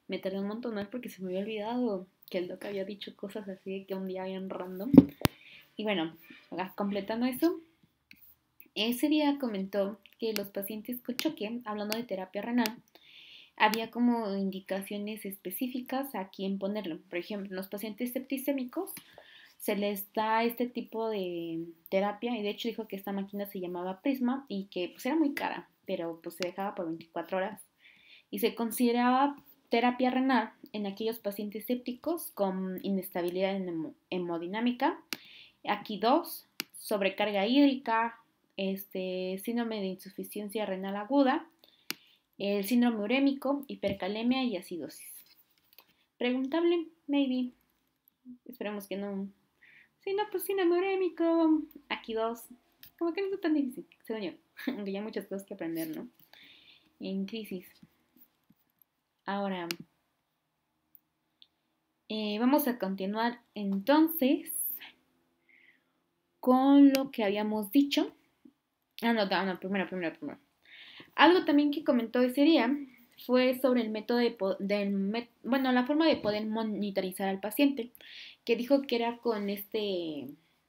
Me tardé un montón más porque se me había olvidado que el doc había dicho cosas así de que un día habían random. Y bueno, completando eso, ese día comentó que los pacientes con choque, hablando de terapia renal, había como indicaciones específicas a quién ponerlo. Por ejemplo, los pacientes septicémicos se les da este tipo de terapia y de hecho dijo que esta máquina se llamaba Prisma y que pues era muy cara, pero pues se dejaba por 24 horas y se consideraba terapia renal en aquellos pacientes sépticos con inestabilidad hemodinámica. Aquí dos, sobrecarga hídrica, síndrome de insuficiencia renal aguda, el síndrome urémico, hipercalemia y acidosis. Preguntable, maybe. Esperemos que no. Sí, no, pues síndrome urémico, aquí dos. Como que no es tan difícil, según yo. Aunque ya hay muchas cosas que aprender, ¿no? En crisis. Ahora, vamos a continuar entonces con lo que habíamos dicho. No, primero. Algo también que comentó ese día fue sobre el método bueno, la forma de poder monitorizar al paciente, que dijo que era con este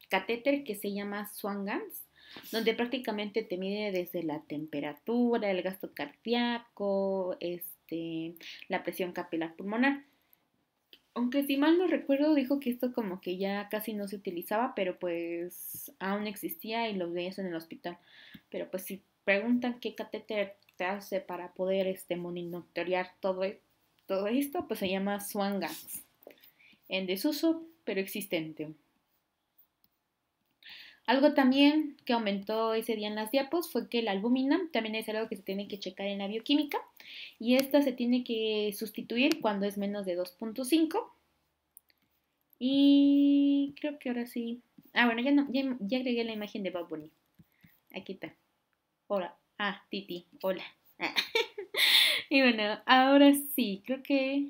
catéter que se llama Swan-Ganz, donde prácticamente te mide desde la temperatura, el gasto cardíaco, la presión capilar pulmonar. Aunque si mal no recuerdo, dijo que esto como que ya casi no se utilizaba, pero pues aún existía y lo veías en el hospital. Pero pues si preguntan qué catéter te hace para poder monitorear todo esto, pues se llama Swan-Ganz. En desuso, pero existente. Algo también que aumentó ese día en las diapos fue que la albúmina también es algo que se tiene que checar en la bioquímica y esta se tiene que sustituir cuando es menos de 2.5. Y creo que ahora sí. Ah, bueno, ya, no, ya agregué la imagen de Bad Bunny. Aquí está. Hola. Ah, Titi. Hola. Y bueno, ahora sí, creo que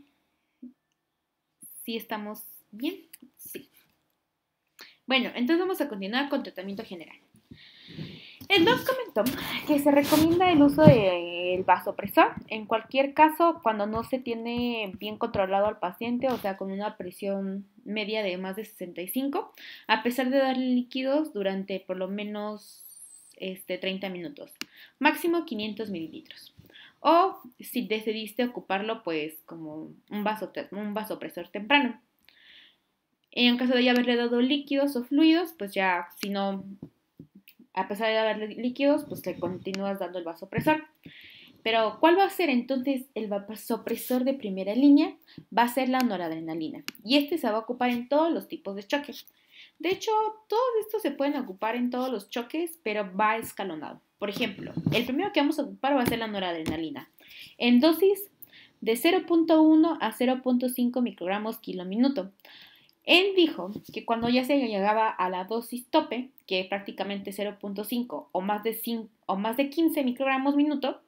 sí estamos bien. Sí. Bueno, entonces vamos a continuar con tratamiento general. El doc comentó que se recomienda el uso del vasopresor en cualquier caso cuando no se tiene bien controlado al paciente, o sea, con una presión media de más de 65, a pesar de darle líquidos durante por lo menos 30 minutos, máximo 500 mililitros. O si decidiste ocuparlo, pues como un vasopresor temprano. En caso de ya haberle dado líquidos o fluidos, pues ya, si no, a pesar de darle líquidos, pues le continúas dando el vasopresor. Pero, ¿cuál va a ser entonces el vasopresor de primera línea? Va a ser la noradrenalina. Y este se va a ocupar en todos los tipos de choques. De hecho, todos estos se pueden ocupar en todos los choques, pero va escalonado. Por ejemplo, el primero que vamos a ocupar va a ser la noradrenalina. En dosis de 0.1 a 0.5 microgramos kilo minuto. Él dijo que cuando ya se llegaba a la dosis tope, que es prácticamente 0.5 o más de 15 microgramos minuto,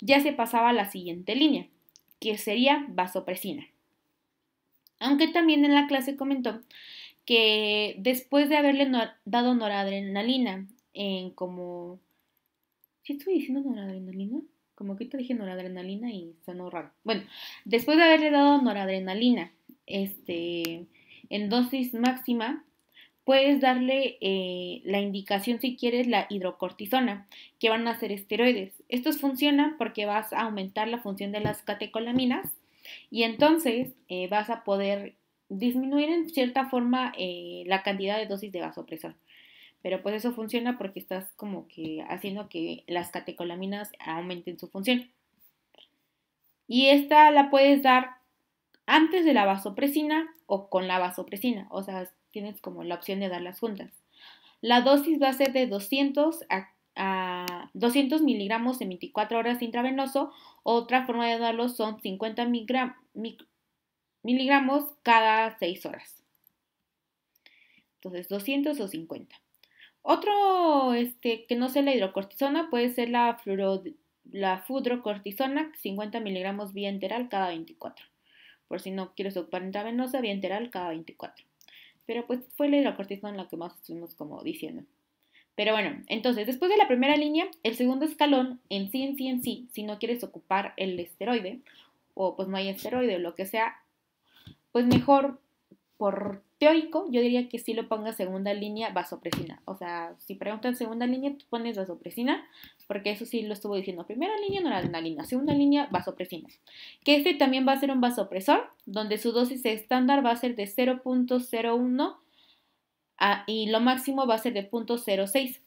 ya se pasaba a la siguiente línea, que sería vasopresina. Aunque también en la clase comentó que después de haberle dado noradrenalina en como... ¿Sí estoy diciendo noradrenalina? Como que te dije noradrenalina y sonó raro. Bueno, después de haberle dado noradrenalina en dosis máxima, puedes darle la indicación si quieres la hidrocortisona, que van a ser esteroides. Estos funcionan porque vas a aumentar la función de las catecolaminas y entonces vas a poder disminuir en cierta forma la cantidad de dosis de vasopresor. Pero pues eso funciona porque estás como que haciendo que las catecolaminas aumenten su función. Y esta la puedes dar antes de la vasopresina o con la vasopresina, o sea, tienes como la opción de darlas juntas. La dosis va a ser de 200 miligramos en 24 horas intravenoso. Otra forma de darlo son 50 miligramos cada 6 horas. Entonces, 200 o 50. Otro que no sea la hidrocortisona puede ser la fludrocortisona, 50 miligramos vía enteral cada 24. Por si no quieres ocupar intravenosa, vía enteral cada 24. Pero pues fue la hidrocortisona la que más estuvimos como diciendo. Pero bueno, entonces, después de la primera línea, el segundo escalón, en sí, si no quieres ocupar el esteroide, o pues no hay esteroide o lo que sea, pues mejor por teórico, yo diría que sí lo pongas segunda línea vasopresina. O sea, si preguntan segunda línea, tú pones vasopresina, porque eso sí lo estuvo diciendo. Primera línea noradrenalina, segunda línea vasopresina. Que este también va a ser un vasopresor, donde su dosis estándar va a ser de 0.01 y lo máximo va a ser de 0.06.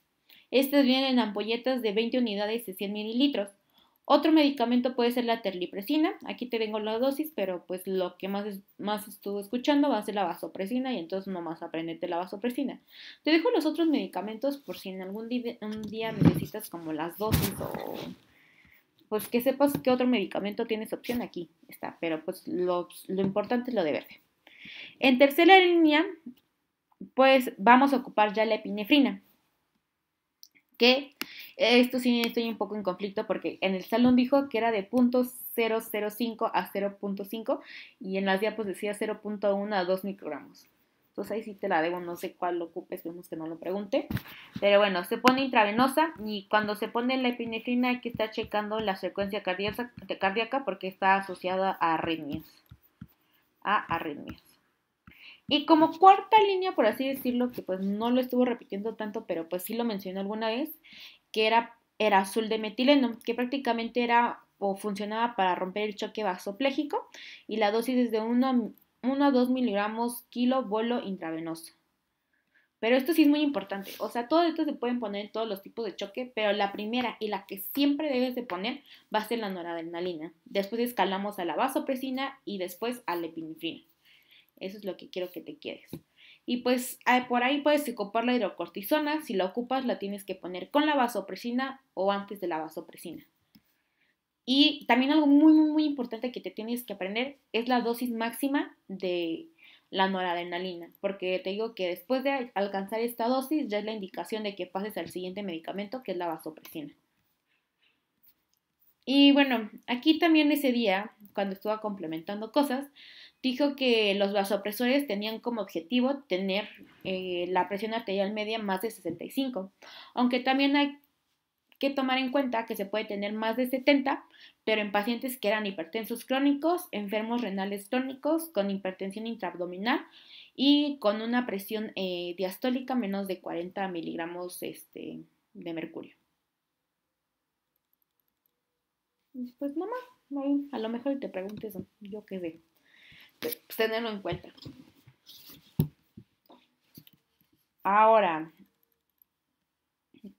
Estas vienen en ampolletas de 20 unidades de 100 mililitros. Otro medicamento puede ser la terlipresina. Aquí te tengo la dosis, pero pues lo que más estuve escuchando va a ser la vasopresina y entonces nomás aprendete la vasopresina. Te dejo los otros medicamentos por si en algún día necesitas como las dosis o pues que sepas qué otro medicamento tienes opción. Aquí está, pero pues lo importante es lo de verde. En tercera línea, pues vamos a ocupar ya la epinefrina, que esto sí estoy un poco en conflicto porque en el salón dijo que era de 0.005 a 0.5 y en las diapos decía 0.1 a 2 microgramos. Entonces ahí sí te la debo, no sé cuál lo ocupes, esperemos que no lo pregunte. Pero bueno, se pone intravenosa y cuando se pone la epinefrina hay que estar checando la frecuencia cardíaca porque está asociada a arritmias. Y como cuarta línea, por así decirlo, que pues no lo estuvo repitiendo tanto, pero pues sí lo mencionó alguna vez, que era azul de metileno, que prácticamente era o funcionaba para romper el choque vasopléjico y la dosis es de 1 a 2 miligramos kilo bolo intravenoso. Pero esto sí es muy importante, o sea, todo esto se pueden poner en todos los tipos de choque, pero la primera y la que siempre debes de poner va a ser la noradrenalina. Después escalamos a la vasopresina y después a la epinefrina. Eso es lo que quiero que te quedes. Y pues por ahí puedes ocupar la hidrocortisona. Si la ocupas, la tienes que poner con la vasopresina o antes de la vasopresina. Y también algo muy, muy, muy importante que te tienes que aprender es la dosis máxima de la noradrenalina. Porque te digo que después de alcanzar esta dosis ya es la indicación de que pases al siguiente medicamento, que es la vasopresina. Y bueno, aquí también ese día, cuando estuve complementando cosas, dijo que los vasopresores tenían como objetivo tener la presión arterial media más de 65, aunque también hay que tomar en cuenta que se puede tener más de 70, pero en pacientes que eran hipertensos crónicos, enfermos renales crónicos, con hipertensión intraabdominal y con una presión diastólica menos de 40 miligramos de mercurio. Pues nomás, a lo mejor te preguntes, yo qué sé, pues tenerlo en cuenta. Ahora,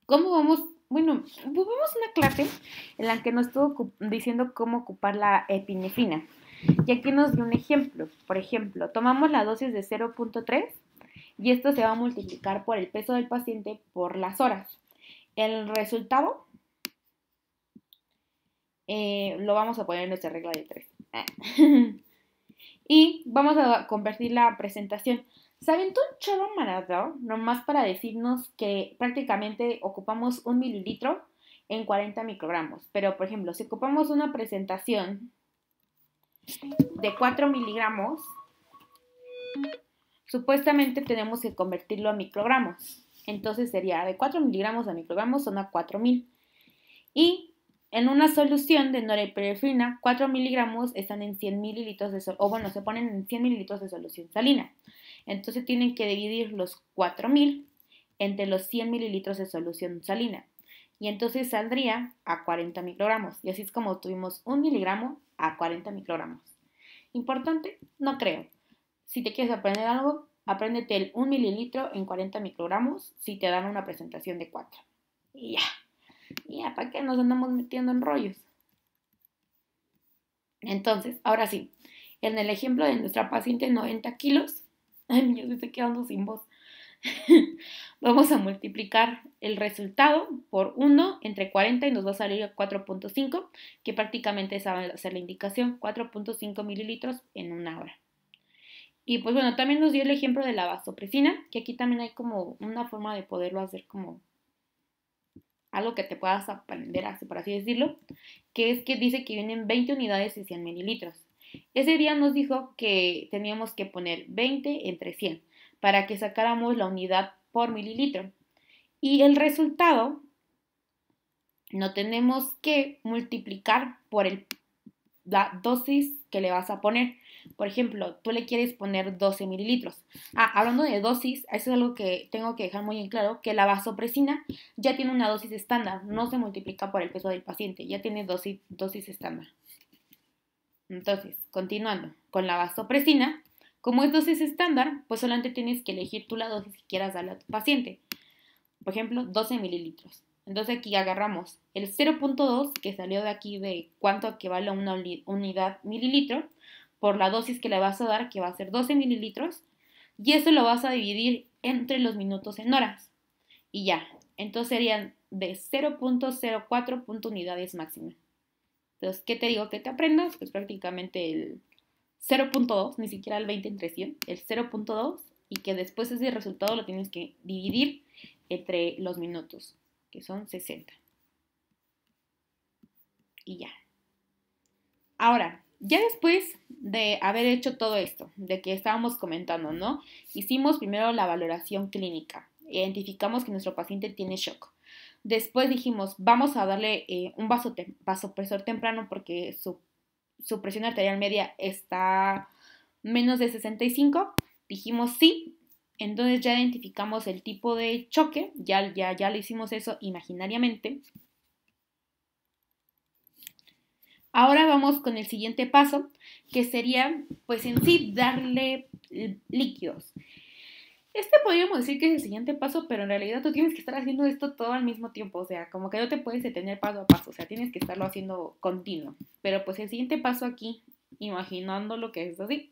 ¿cómo vamos? Bueno, vimos una clase en la que nos estuvo diciendo cómo ocupar la epinefrina. Y aquí nos dio un ejemplo. Por ejemplo, tomamos la dosis de 0.3 y esto se va a multiplicar por el peso del paciente por las horas. El resultado lo vamos a poner en nuestra regla de 3. Y vamos a convertir la presentación. Se aventó un chorro maratón, nomás para decirnos que prácticamente ocupamos 1 mililitro en 40 microgramos. Pero, por ejemplo, si ocupamos una presentación de 4 miligramos, supuestamente tenemos que convertirlo a microgramos. Entonces sería de 4 miligramos a microgramos son a 4000. Y en una solución de norepinefrina, 4 miligramos están en 100 mililitros de solución, o bueno, se ponen en 100 mililitros de solución salina. Entonces tienen que dividir los 4000 entre los 100 mililitros de solución salina. Y entonces saldría a 40 microgramos. Y así es como tuvimos 1 miligramo a 40 microgramos. ¿Importante? No creo. Si te quieres aprender algo, apréndete el 1 mililitro en 40 microgramos si te dan una presentación de 4. Y ya, ¿para qué nos andamos metiendo en rollos? Entonces, ahora sí, en el ejemplo de nuestra paciente 90 kilos, ay, yo estoy quedando sin voz. Vamos a multiplicar el resultado por 1 entre 40 y nos va a salir a 4.5, que prácticamente esa va a ser la indicación, 4.5 mililitros en una hora. Y pues bueno, también nos dio el ejemplo de la vasopresina, que aquí también hay como una forma de poderlo hacer como algo que te puedas aprender a hacer, por así decirlo, que es que dice que vienen 20 unidades de 100 mililitros. Ese día nos dijo que teníamos que poner 20 entre 100 para que sacáramos la unidad por mililitro. Y el resultado lo tenemos que multiplicar por el la dosis que le vas a poner. Por ejemplo, tú le quieres poner 12 mililitros. Hablando de dosis, eso es algo que tengo que dejar muy en claro, que la vasopresina ya tiene una dosis estándar, no se multiplica por el peso del paciente, ya tiene dosis estándar. Entonces, continuando con la vasopresina, como es dosis estándar, pues solamente tienes que elegir tú la dosis que quieras darle a tu paciente. Por ejemplo, 12 mililitros. Entonces aquí agarramos el 0.2 que salió de aquí de cuánto equivale a una unidad mililitro por la dosis que le vas a dar, que va a ser 12 mililitros, y eso lo vas a dividir entre los minutos en horas. Y ya, entonces serían de 0.04 unidades máximas. Entonces, ¿qué te digo que te aprendas? Pues prácticamente el 0.2, ni siquiera el 20 entre 100, el 0.2, y que después ese resultado lo tienes que dividir entre los minutos, que son 60. Y ya. Ahora, ya después de haber hecho todo esto, de que estábamos comentando, ¿no? Hicimos primero la valoración clínica, identificamos que nuestro paciente tiene shock. Después dijimos, vamos a darle un vasopresor temprano porque su presión arterial media está menos de 65. Dijimos sí, entonces ya identificamos el tipo de choque, ya lo hicimos eso imaginariamente. Ahora vamos con el siguiente paso, que sería, pues en sí, darle líquidos. Podríamos decir que es el siguiente paso, pero en realidad tú tienes que estar haciendo esto todo al mismo tiempo, o sea, como que no te puedes detener paso a paso, o sea, tienes que estarlo haciendo continuo. Pero pues el siguiente paso aquí, imaginando lo que es así,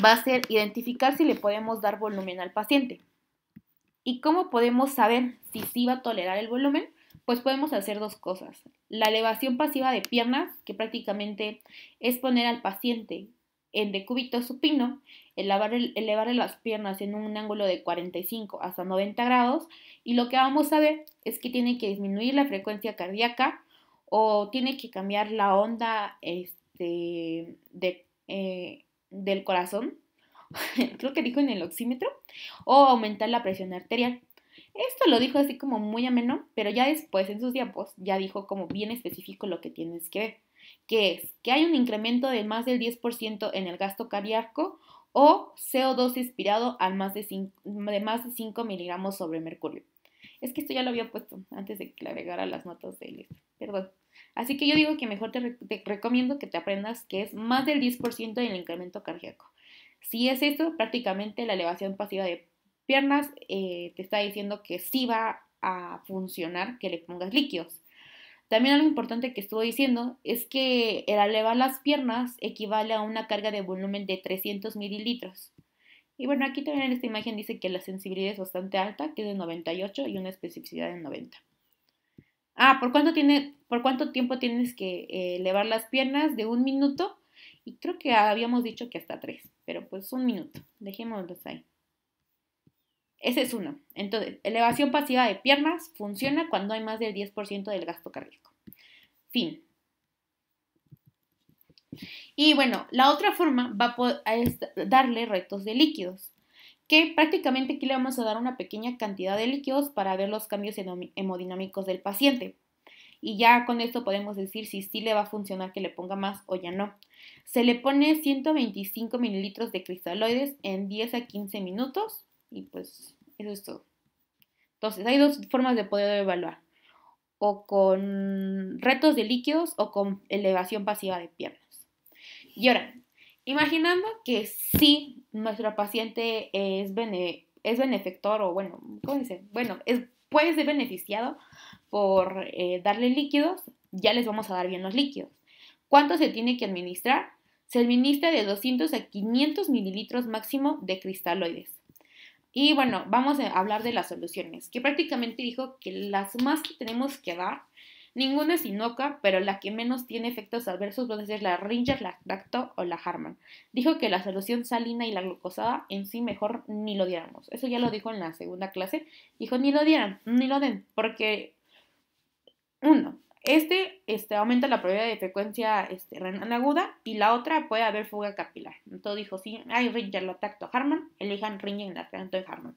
va a ser identificar si le podemos dar volumen al paciente. ¿Y cómo podemos saber si sí va a tolerar el volumen? Pues podemos hacer dos cosas. La elevación pasiva de piernas, que prácticamente es poner al paciente en decúbito supino, elevarle las piernas en un ángulo de 45 hasta 90 grados, y lo que vamos a ver es que tiene que disminuir la frecuencia cardíaca o tiene que cambiar la onda del corazón, creo que dijo en el oxímetro, o aumentar la presión arterial. Esto lo dijo así como muy ameno, pero ya después en sus diapos ya dijo como bien específico lo que tienes que ver, que es que hay un incremento de más del 10% en el gasto cardíaco o CO2 expirado al más de 5 miligramos sobre mercurio. Es que esto ya lo había puesto antes de que le agregara las notas de él. Perdón. Así que yo digo que mejor te recomiendo que te aprendas que es más del 10% del incremento cardíaco. Si es esto, prácticamente la elevación pasiva de piernas te está diciendo que sí va a funcionar que le pongas líquidos. También algo importante que estuvo diciendo es que el elevar las piernas equivale a una carga de volumen de 300 mililitros. Y bueno, aquí también en esta imagen dice que la sensibilidad es bastante alta, que es de 98 y una especificidad de 90. ¿Por cuánto tiempo tienes que elevar las piernas? De 1 minuto. Y creo que habíamos dicho que hasta 3, pero pues 1 minuto. Dejémoslos ahí. Ese es uno. Entonces, elevación pasiva de piernas funciona cuando hay más del 10% del gasto cardíaco. Fin. Y bueno, la otra forma es darle retos de líquidos, que prácticamente aquí le vamos a dar una pequeña cantidad de líquidos para ver los cambios hemodinámicos del paciente. Y ya con esto podemos decir si sí le va a funcionar que le ponga más o ya no. Se le pone 125 mililitros de cristaloides en 10 a 15 minutos y pues eso es todo. Entonces hay dos formas de poder evaluar, o con retos de líquidos o con elevación pasiva de piernas. Y ahora, imaginando que sí nuestro paciente es benefactor o bueno, ¿cómo dice? Bueno, puede ser beneficiado por darle líquidos, ya les vamos a dar bien los líquidos. ¿Cuánto se tiene que administrar? Se administra de 200 a 500 mililitros máximo de cristaloides. Y bueno, vamos a hablar de las soluciones, que prácticamente dijo que las más que tenemos que dar, ninguna es inocua, pero la que menos tiene efectos adversos va a ser la Ringer, la Lacto o la Harman. Dijo que la solución salina y la glucosada en sí mejor ni lo diéramos. Eso ya lo dijo en la segunda clase. Dijo ni lo dieran, ni lo den, porque uno, aumenta la probabilidad de frecuencia renal aguda y la otra puede haber fuga capilar. Entonces dijo, sí, hay Ringer, Lacto, Harman, elijan Ringer, Lacto y Harman.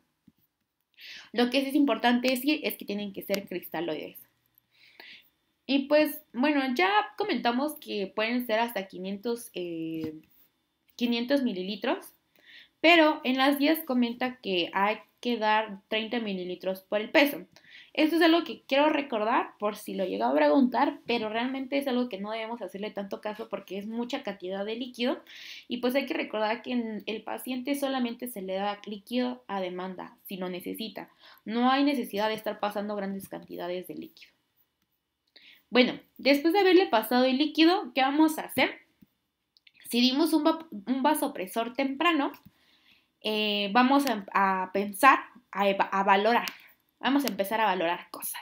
Lo que sí es importante decir es que tienen que ser cristaloides. Y pues, bueno, ya comentamos que pueden ser hasta 500 mililitros, pero en las guías comenta que hay que dar 30 mililitros por el peso. Esto es algo que quiero recordar por si lo llego a preguntar, pero realmente es algo que no debemos hacerle tanto caso porque es mucha cantidad de líquido y pues hay que recordar que en el paciente solamente se le da líquido a demanda si lo necesita. No hay necesidad de estar pasando grandes cantidades de líquido. Bueno, después de haberle pasado el líquido, ¿qué vamos a hacer? Si dimos un vasopresor temprano, vamos a pensar, a valorar. Vamos a empezar a valorar cosas.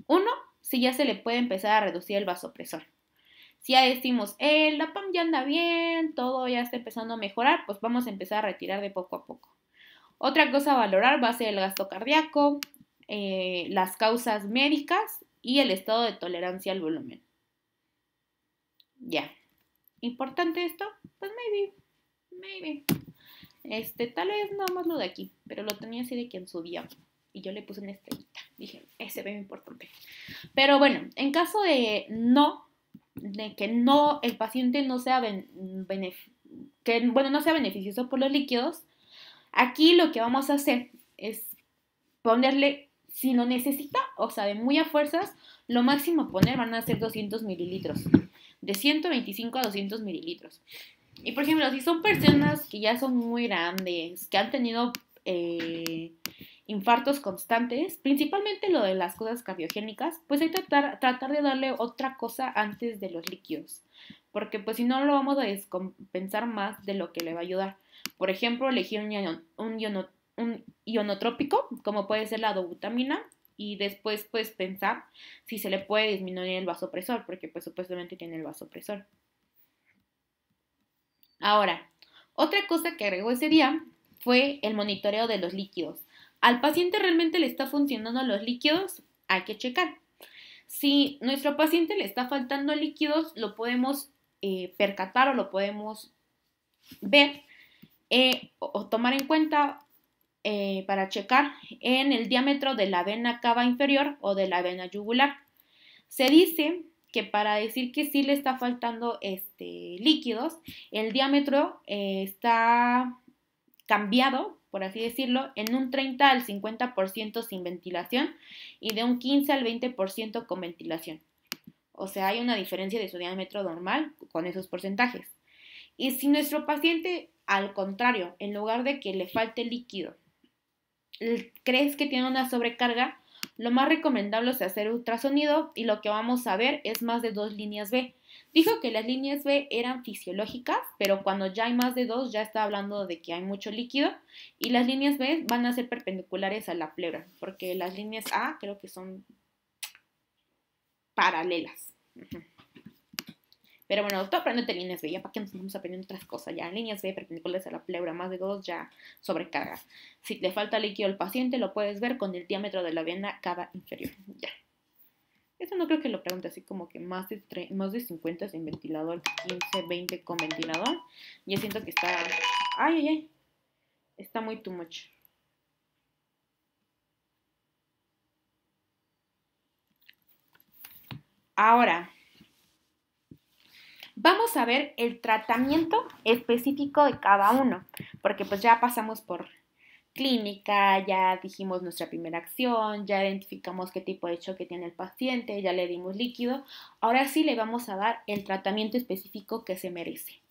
Uno, si ya se le puede empezar a reducir el vasopresor. Si ya decimos, la PAM ya anda bien, todo ya está empezando a mejorar, pues vamos a empezar a retirar de poco a poco. Otra cosa a valorar va a ser el gasto cardíaco, las causas médicas y el estado de tolerancia al volumen. Ya. ¿Importante esto? Pues maybe. Tal vez nada más lo de aquí, pero lo tenía así de que en su día. Y yo le puse una estrellita. Dije, ese ve importante. Pero bueno, en caso de que no, el paciente no sea no sea beneficioso por los líquidos, aquí lo que vamos a hacer es ponerle, si lo necesita, o sea, de muy a fuerzas, lo máximo a poner van a ser 200 mililitros. De 125 a 200 mililitros. Y por ejemplo, si son personas que ya son muy grandes, que han tenido infartos constantes, principalmente lo de las cosas cardiogénicas, pues hay que tratar de darle otra cosa antes de los líquidos. Porque pues si no lo vamos a descompensar más de lo que le va a ayudar. Por ejemplo, elegir un ionotrópico, como puede ser la dobutamina, y después pues pensar si se le puede disminuir el vasopresor, porque pues supuestamente tiene el vasopresor. Ahora, otra cosa que agregó ese día fue el monitoreo de los líquidos. ¿Al paciente realmente le está funcionando los líquidos? Hay que checar. Si nuestro paciente le está faltando líquidos, lo podemos percatar o lo podemos ver o tomar en cuenta para checar en el diámetro de la vena cava inferior o de la vena yugular. Se dice que para decir que sí le está faltando líquidos, el diámetro está cambiado, por así decirlo, en un 30 al 50% sin ventilación y de un 15 al 20% con ventilación. O sea, hay una diferencia de su diámetro normal con esos porcentajes. Y si nuestro paciente, al contrario, en lugar de que le falte líquido, crees que tiene una sobrecarga, lo más recomendable es hacer ultrasonido y lo que vamos a ver es más de 2 líneas B. Dijo que las líneas B eran fisiológicas, pero cuando ya hay más de 2 ya está hablando de que hay mucho líquido y las líneas B van a ser perpendiculares a la pleura, porque las líneas A creo que son paralelas. Pero bueno, tú aprendete líneas B, ya para que nos vamos aprendiendo otras cosas. Ya líneas B perpendiculares a la pleura, más de 2 ya sobrecarga. Si te falta líquido al paciente, lo puedes ver con el diámetro de la vena cava inferior. Ya. Eso no creo que lo pregunte así como que más de 50 sin ventilador, 15, 20 con ventilador. Yo siento que está... Ay. Está muy too much. Ahora, vamos a ver el tratamiento específico de cada uno, porque pues ya pasamos por clínica, ya dijimos nuestra primera acción, ya identificamos qué tipo de choque tiene el paciente, ya le dimos líquido. Ahora sí le vamos a dar el tratamiento específico que se merece,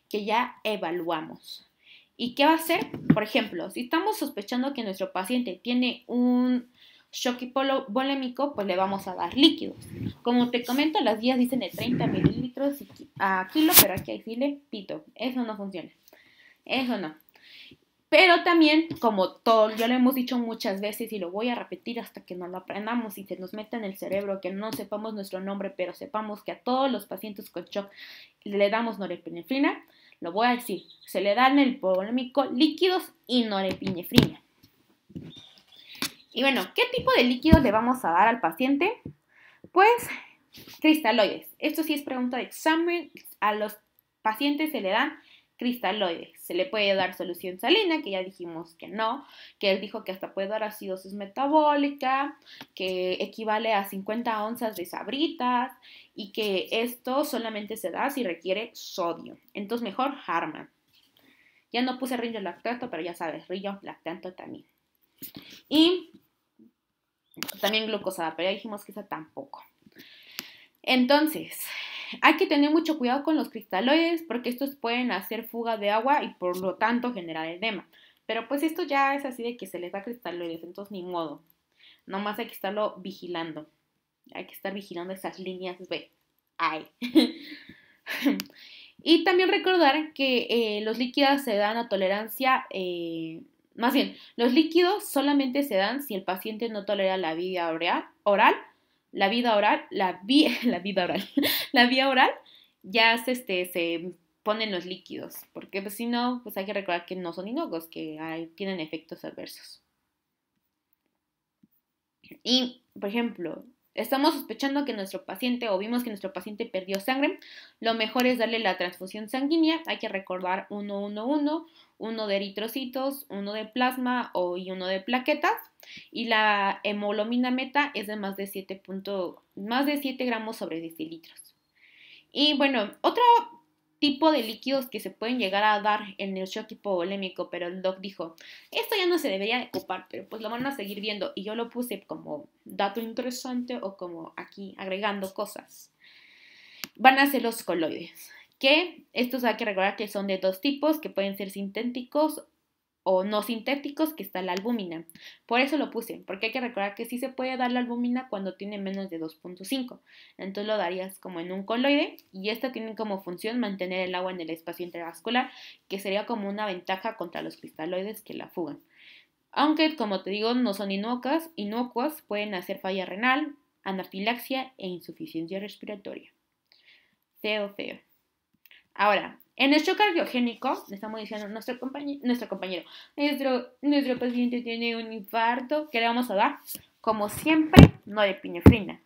que ya evaluamos. ¿Y qué va a hacer? Por ejemplo, si estamos sospechando que nuestro paciente tiene un shock hipovolémico, pues le vamos a dar líquidos. Como te comento, las guías dicen de 30 mililitros a kilo, pero aquí hay file pito. Eso no funciona. Eso no. Pero también, como todo, ya lo hemos dicho muchas veces y lo voy a repetir hasta que nos lo aprendamos y se nos meta en el cerebro, que no sepamos nuestro nombre, pero sepamos que a todos los pacientes con shock le damos norepinefrina, lo voy a decir, se le da en el hipovolémico líquidos y norepinefrina. Y bueno, ¿qué tipo de líquidos le vamos a dar al paciente? Pues cristaloides. Esto sí es pregunta de examen. A los pacientes se le dan cristaloides. Se le puede dar solución salina, que ya dijimos que no, que él dijo que hasta puede dar acidosis metabólica, que equivale a 50 onzas de sabritas y que esto solamente se da si requiere sodio. Entonces mejor Harman. Ya no puse rillo lactato, pero ya sabes, rillo lactato también. Y también glucosada, pero ya dijimos que esa tampoco. Entonces, hay que tener mucho cuidado con los cristaloides porque estos pueden hacer fuga de agua y por lo tanto generar edema. Pero pues esto ya es así de que se les da cristaloides, entonces ni modo. Nomás hay que estarlo vigilando. Hay que estar vigilando esas líneas B. Ay. Y también recordar que los líquidos se dan a tolerancia, más bien, los líquidos solamente se dan si el paciente no tolera la vía oral, la vía oral, ya se ponen los líquidos, porque pues, si no, pues hay que recordar que no son inocuos, que tienen efectos adversos. Y, por ejemplo, estamos sospechando que nuestro paciente o vimos que nuestro paciente perdió sangre, lo mejor es darle la transfusión sanguínea. Hay que recordar 1-1-1, uno de eritrocitos, uno de plasma y uno de plaquetas. Y la hemoglobina meta es de más de 7 gramos sobre decilitros. Y bueno, otro tipo de líquidos que se pueden llegar a dar en el shock hipovolémico, pero el doc dijo, esto ya no se debería de ocupar, pero pues lo van a seguir viendo y yo lo puse como dato interesante o como aquí agregando cosas. Van a ser los coloides, que estos hay que recordar que son de dos tipos, que pueden ser sintéticos o no sintéticos, que está la albúmina. Por eso lo puse, porque hay que recordar que sí se puede dar la albúmina cuando tiene menos de 2.5. Entonces lo darías como en un coloide y esta tiene como función mantener el agua en el espacio intravascular, que sería como una ventaja contra los cristaloides que la fugan. Aunque, como te digo, no son inocuas, pueden hacer falla renal, anafilaxia e insuficiencia respiratoria. Feo. Ahora, en el shock cardiogénico, le estamos diciendo nuestro paciente tiene un infarto, ¿qué le vamos a dar? Como siempre, norepinefrina,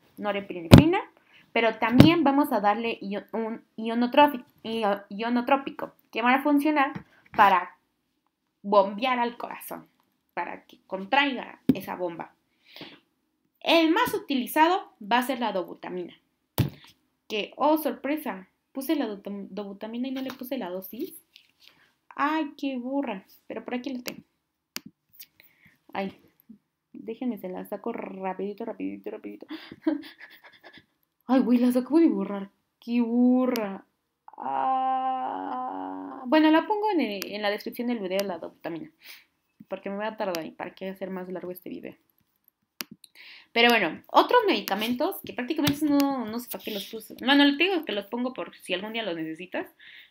pero también vamos a darle un ionotrópico, que van a funcionar para bombear al corazón, para que contraiga esa bomba. El más utilizado va a ser la dobutamina, que, oh sorpresa, puse la dobutamina y no le puse la dosis. Ay, qué burra. Pero por aquí lo tengo. Ay, déjenme, se la saco rapidito. Ay, güey, las acabo de borrar. Qué burra. Bueno, la pongo en la descripción del video, la dobutamina. Porque me voy a tardar ahí para que hacer más largo este video. Pero bueno, otros medicamentos que prácticamente no sé para qué los puse. Bueno, les digo que los pongo por si algún día los necesitas,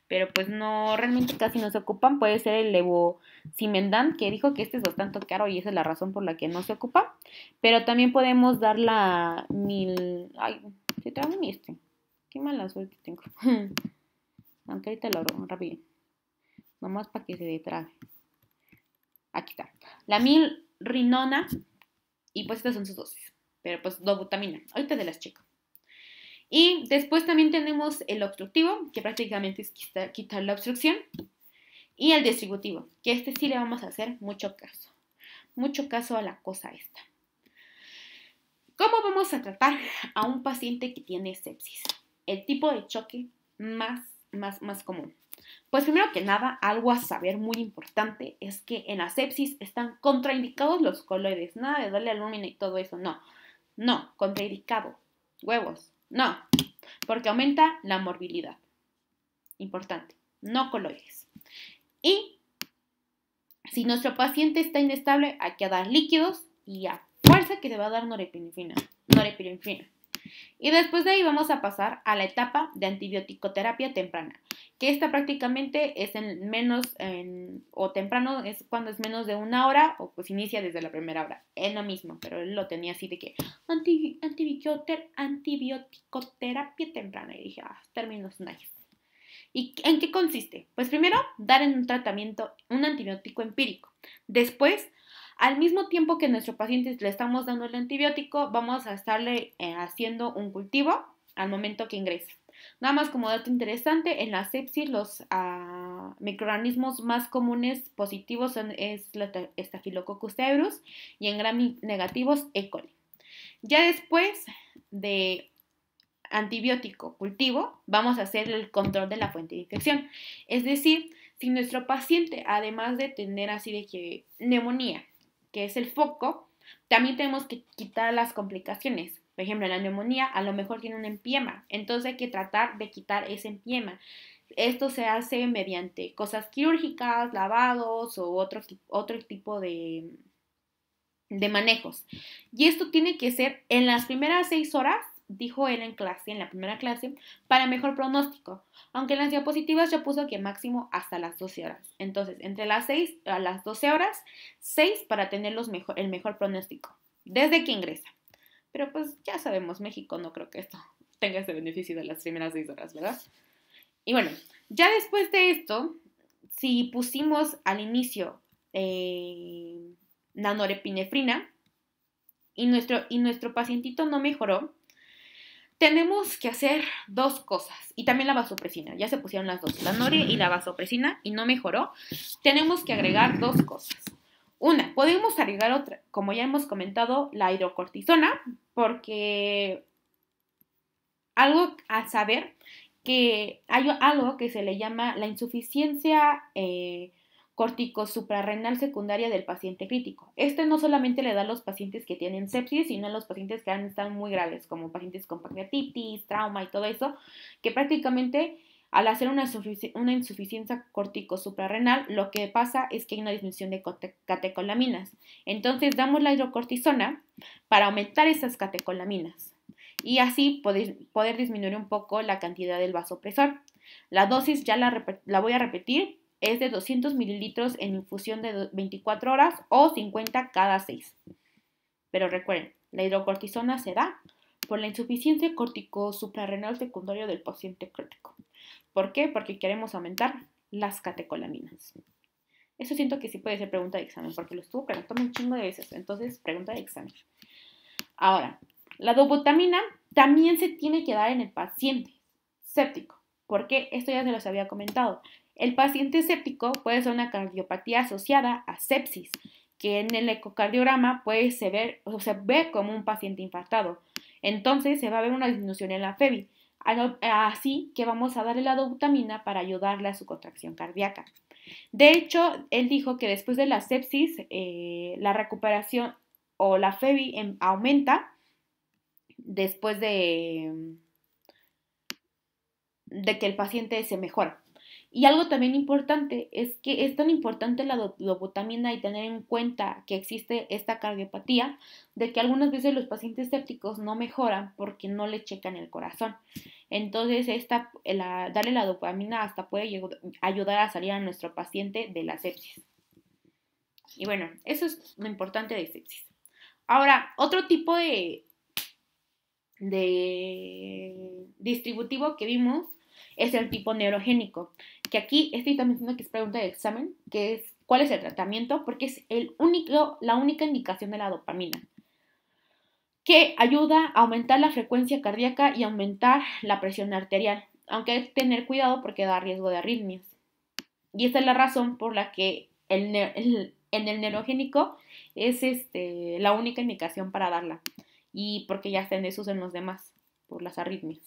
pero pues no, realmente casi no se ocupan. Puede ser el levosimendan, que dijo que este es bastante caro y esa es la razón por la que no se ocupa. Pero también podemos dar la Ay, se traba mi Qué mala suerte tengo. Aunque ahorita lo abro rápido. Nomás para que se detrabe. Aquí está. La milrinona. Y pues estas son sus dosis. Pero pues dobutamina. Ahorita se las checo. Y después también tenemos el obstructivo, que prácticamente es quitar la obstrucción. Y el distributivo, que este sí le vamos a hacer mucho caso. Mucho caso a la cosa esta. ¿Cómo vamos a tratar a un paciente que tiene sepsis? El tipo de choque más común. Pues primero que nada, algo a saber muy importante es que en la sepsis están contraindicados los coloides. Nada de darle albúmina y todo eso, no, contraindicado. Huevos, no, porque aumenta la morbilidad. Importante, no coloides. Y si nuestro paciente está inestable, hay que dar líquidos y a fuerza que se va a dar norepinefrina. Y después de ahí vamos a pasar a la etapa de antibiótico-terapia temprana, que esta prácticamente es temprano es cuando es menos de una hora o pues inicia desde la primera hora. Es lo mismo, pero él lo tenía así de que antibiótico-terapia temprana. Y dije, términos nice. ¿Y en qué consiste? Pues primero, dar en un tratamiento un antibiótico empírico. Después, al mismo tiempo que nuestro paciente le estamos dando el antibiótico, vamos a estarle haciendo un cultivo al momento que ingrese. Nada más como dato interesante, en la sepsis microorganismos más comunes positivos es la Staphylococcus aureus y en gram negativos E. coli. Ya después de antibiótico cultivo, vamos a hacer el control de la fuente de infección. Es decir, si nuestro paciente, además de tener así de que neumonía, que es el foco, también tenemos que quitar las complicaciones. Por ejemplo, la neumonía a lo mejor tiene un empiema, entonces hay que tratar de quitar ese empiema. Esto se hace mediante cosas quirúrgicas, lavados o otro tipo de manejos. Y esto tiene que ser en las primeras 6 horas, dijo él en la primera clase, para mejor pronóstico. Aunque en las diapositivas ya puso que máximo hasta las 12 horas. Entonces, entre las 6 a las 12 horas, 6 para tener el mejor pronóstico, desde que ingresa. Pero pues ya sabemos, México no creo que esto tenga ese beneficio de las primeras 6 horas, ¿verdad? Y bueno, ya después de esto, si pusimos al inicio la norepinefrina y nuestro pacientito no mejoró, tenemos que hacer 2 cosas. Y también la vasopresina. Ya se pusieron las 2, la nore y la vasopresina, y no mejoró. Tenemos que agregar 2 cosas. Una, podemos agregar otra, como ya hemos comentado, la hidrocortisona, porque algo a saber que hay algo que se le llama la insuficiencia corticosuprarrenal secundaria del paciente crítico. Este no solamente le da a los pacientes que tienen sepsis, sino a los pacientes que están muy graves, como pacientes con pancreatitis, trauma y todo eso, que prácticamente al hacer una insuficiencia corticosuprarrenal, lo que pasa es que hay una disminución de catecolaminas. Entonces damos la hidrocortisona para aumentar esas catecolaminas y así poder disminuir un poco la cantidad del vasopresor. La dosis ya la voy a repetir, es de 200 mililitros en infusión de 24 horas o 50 cada 6. Pero recuerden, la hidrocortisona se da por la insuficiencia corticosuprarrenal secundaria del paciente crítico. ¿Por qué? Porque queremos aumentar las catecolaminas. Eso siento que sí puede ser pregunta de examen, porque lo estuvo preguntando un chingo de veces. Entonces, pregunta de examen. Ahora, la dobutamina también se tiene que dar en el paciente séptico. ¿Por qué? Esto ya se los había comentado. El paciente séptico puede ser una cardiopatía asociada a sepsis, que en el ecocardiograma se ve como un paciente infartado. Entonces se va a ver una disminución en la FEBI. Así que vamos a darle la dobutamina para ayudarle a su contracción cardíaca. De hecho, él dijo que después de la sepsis, la recuperación o la FEBI aumenta después de que el paciente se mejora. Y algo también importante es que es tan importante la dobutamina y tener en cuenta que existe esta cardiopatía, de que algunas veces los pacientes sépticos no mejoran porque no le checan el corazón. Entonces, darle la dopamina hasta puede ayudar a salir a nuestro paciente de la sepsis. Y bueno, eso es lo importante de sepsis. Ahora, otro tipo de distributivo que vimos es el tipo neurogénico, que aquí estoy también diciendo que es pregunta de examen, que es ¿cuál es el tratamiento? Porque es la única indicación de la dopamina, que ayuda a aumentar la frecuencia cardíaca y aumentar la presión arterial, aunque hay que tener cuidado porque da riesgo de arritmias. Y esta es la razón por la que en el neurogénico es la única indicación para darla, y porque ya está en desuso en los demás por las arritmias.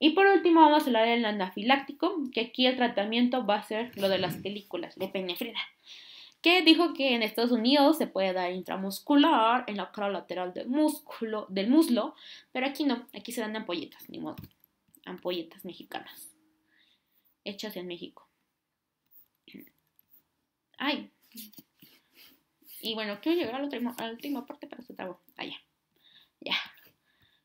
Y por último vamos a hablar del anafiláctico, que aquí el tratamiento va a ser lo de las películas de epinefrina, que dijo que en Estados Unidos se puede dar intramuscular, en la cara lateral del muslo, pero aquí no, aquí se dan ampolletas, ni modo, ampolletas mexicanas, hechas en México. Ay, y bueno, quiero llegar a la última parte para su trabajo, allá, ya.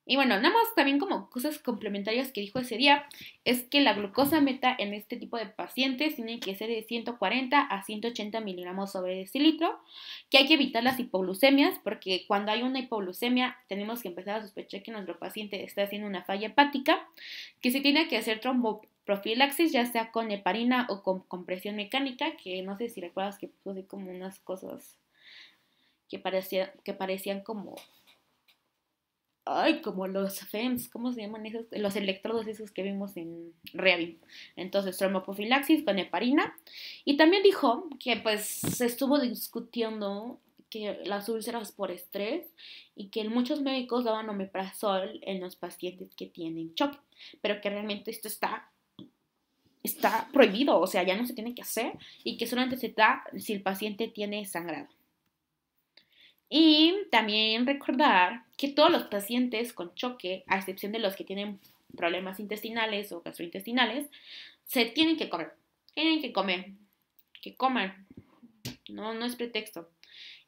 Y bueno, nada más también como cosas complementarias que dijo ese día, es que la glucosa meta en este tipo de pacientes tiene que ser de 140 a 180 miligramos sobre decilitro, que hay que evitar las hipoglucemias, porque cuando hay una hipoglucemia tenemos que empezar a sospechar que nuestro paciente está haciendo una falla hepática, que se tiene que hacer tromboprofilaxis, ya sea con heparina o con compresión mecánica, que no sé si recuerdas que puse como unas cosas que parecían como ay, como los FEMS, ¿cómo se llaman esos? Los electrodos esos que vimos en Reavin. Entonces, traumoprofilaxis con heparina. Y también dijo que pues se estuvo discutiendo que las úlceras por estrés y que muchos médicos daban omeprazol en los pacientes que tienen choque, pero que realmente esto está prohibido, o sea, ya no se tiene que hacer y que solamente se da si el paciente tiene sangrado. Y también recordar que todos los pacientes con choque, a excepción de los que tienen problemas intestinales o gastrointestinales, se tienen que comer. Tienen que comer. Que coman. No, no es pretexto.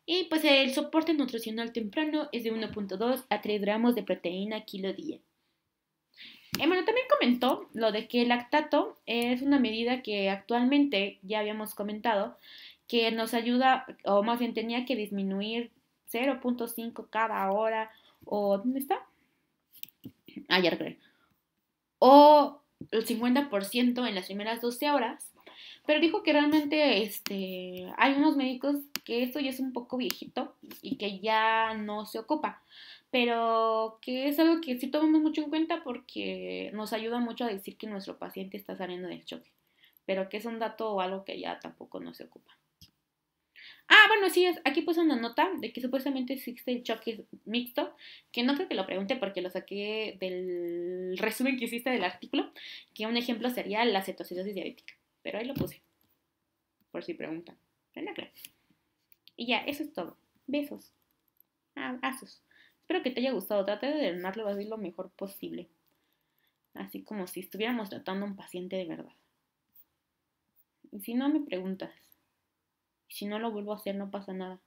Y pues el soporte nutricional temprano es de 1.2 a 3 gramos de proteína kilo día. Bueno, también comentó lo de que el lactato es una medida que actualmente ya habíamos comentado que nos ayuda, o más bien tenía que disminuir 0.5 cada hora, o ¿dónde está? Ayer creo. O el 50% en las primeras 12 horas, pero dijo que realmente hay unos médicos que esto ya es un poco viejito y que ya no se ocupa, pero que es algo que sí tomamos mucho en cuenta porque nos ayuda mucho a decir que nuestro paciente está saliendo del choque, pero que es un dato o algo que ya tampoco no se ocupa. Ah, bueno, sí, aquí puse una nota de que supuestamente existe el choque mixto, que no creo que lo pregunte porque lo saqué del resumen que hiciste del artículo, que un ejemplo sería la cetocidosis diabética, pero ahí lo puse, por si preguntan. Pero no creo. Y ya, eso es todo. Besos. Abrazos. Espero que te haya gustado. Trate de drenarlo así lo mejor posible. Así como si estuviéramos tratando a un paciente de verdad. Y si no, me preguntas. Y si no lo vuelvo a hacer, no pasa nada.